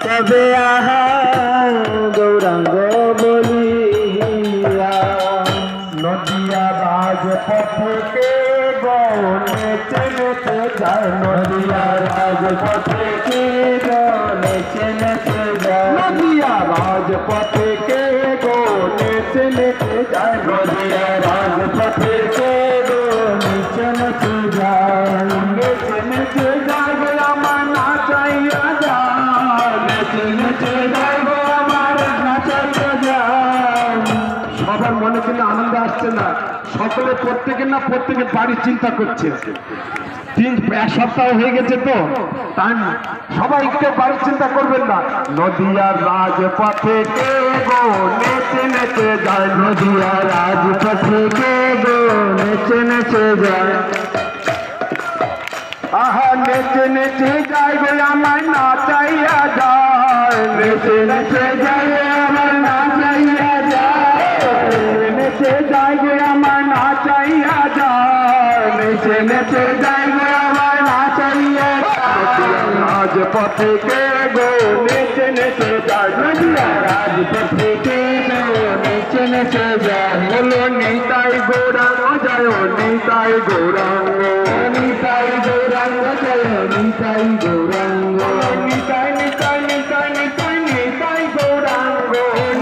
তবে আহা গৌরাঙ্গ বলিয়া নদিয়া রাজপথে নেচে নেচে যায় নদিয়া রাজপথে কে নেচে নেচে যায় নদিয়া রাজপথে কে গো নেচে নেচে যায় নদিয়া রাজপথে কে নেচে নেচে যায় নেচে নেচে যায় গো আমার নাচাইয়া যায় নেচে নেচে যায় গো আমার নাচাইয়া যায় সবার মনে কিন্তু আনন্দ আসছে না, সকলে প্রত্যেকের বাড়ির চিন্তা করছে। এক সপ্তাহ হয়ে গেছে তো তাই সবাই একটু বাড়ির চিন্তা করবেন না। নদিয়ার রাজপথে কে গো নেচে নেচে যায় নদিয়া রাজপথে কে গো নেচে নেচে যায় আহা নেচে নেচে যায় গো আমার নাচাইয়া যায় নেচে নেচে যায় গো আমার নাচাইয়া যায় নেচে যায় গো আমার নাচাইয়া যায় নেচে নেচে যায় গো আমার নাচাইয়া রাজপথে কে গো নেচে নেচে যায় নদিয়া রাজপথে কে গো নেচে নেচে যায় বলো নিতাই গৌরাঙ্গ জয় নিতাই গৌরাঙ্গ নিতাই গৌরাঙ্গ জয় নিতাই গৌরাঙ্গ নিতাই নিতাই নিতাই নিতাই নিতাই গৌরাঙ্গ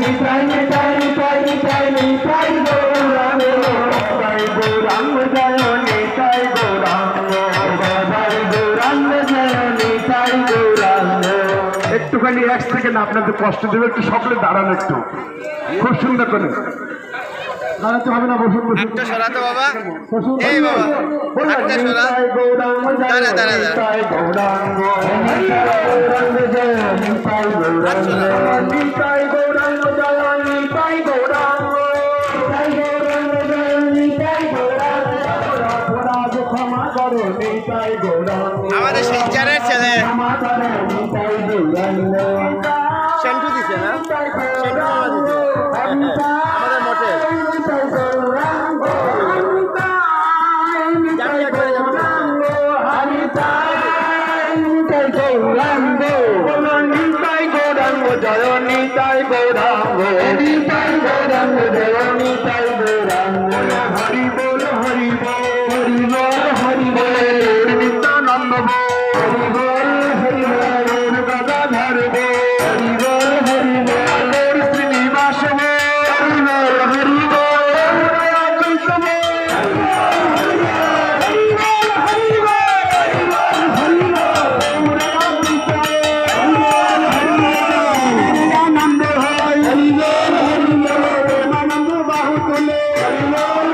নিতাই নিতাই নিতাই নিতাই নিতাই গৌরাঙ্গ নিতাই গৌরাঙ্গ জয় নিতাই গৌরাঙ্গ বাবাই গৌরাঙ্গ জয় নিতাই গৌরাঙ্গ একটুখানি 1 সেকেন্ড আপনাদের কষ্ট দেবে, একটু সকলে দাঁড়ান একটু খুব সুন্দর করে দাঁড়াতে হবে না, বসুন বসুন হাতটা সরাতো বাবা। বসুন এই বাবা, হাতটা সরা। নিতাই গৌরাঙ্গ জয় দাঁড়া, দাঁড়া, দাঁড়া। নিতাই গৌরাঙ্গ গৌরাঙ্গ জয় নিতাই গৌরাঙ্গ নিতাই গৌরাঙ্গ জয় নিতাই গৌরাঙ্গ নিতাই গৌরাঙ্গ জয় নিতাই গৌরাঙ্গ অপরাধ ক্ষমা করো নিতাই গৌরাঙ্গ আমাদের শিলচরের ছেলে ক্ষমা করো নিতাই গৌরাঙ্গ সেন্টু দিছে না, সেন্টু মামা দিছে আমাদের মঠে। নিতাই গৌরাঙ্গ যাবি একবারে যাবো না। নিতাই গৌরাঙ্গ বলো নিতাই গৌরাঙ্গ জয় নিতাই গৌরাঙ্গ নিতাই গৌরাঙ্গ জয় নিতাই গৌরাঙ্গ হরি বল হরি বল হরি বল হরি বল নিত্যানন্দ হরি বল হরি বল গদাধর হরি বল হরি বল শ্রীনিবাস হরি বল হরি বল আনন্দ হয় হরি বল হরি বল আনন্দ বাহু তুলে হরি বল